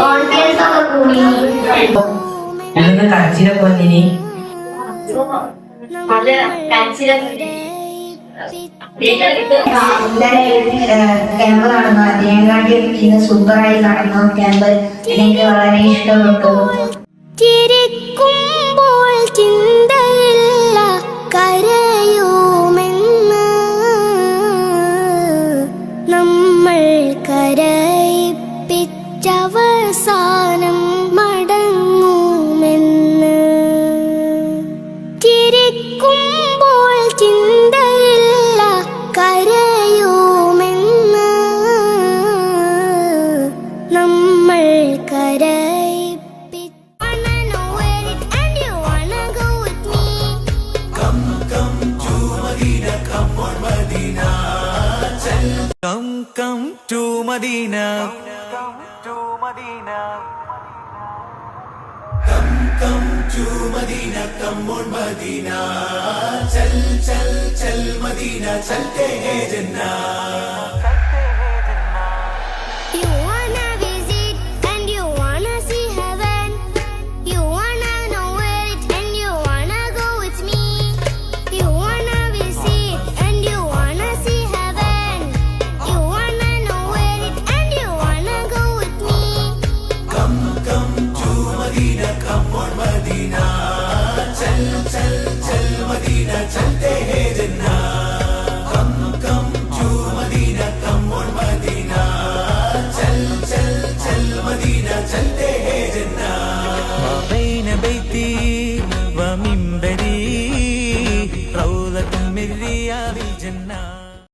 Confidence ഒക്കെ കൂടി. എന്നൊന്ന് കരച്ചിലൊക്കെ വന്നിനി. ക്യാമ്പ് നടന്നു, അതിനെക്കാട്ടി ഇന്ന് സൂപ്പറായി നടന്നു ക്യാമ്പ്. എനിക്ക് വളരെ ഇഷ്ടപ്പെട്ടു. ചിരിക്കുമ്പോൾ ചിന്തയില്ല കരയുമെന്ന്, നമ്മൾ കരയിപ്പിച്ചവസാനം മടങ്ങുമെന്ന്. ചിരിക്കുമ്പോൾ ചിന്തയില്ല കരയുമെന്ന്, നമ്മൾ Come to Medina. Come to Medina, come on Medina. Chal chal chal Medina, chalte hain Jannah.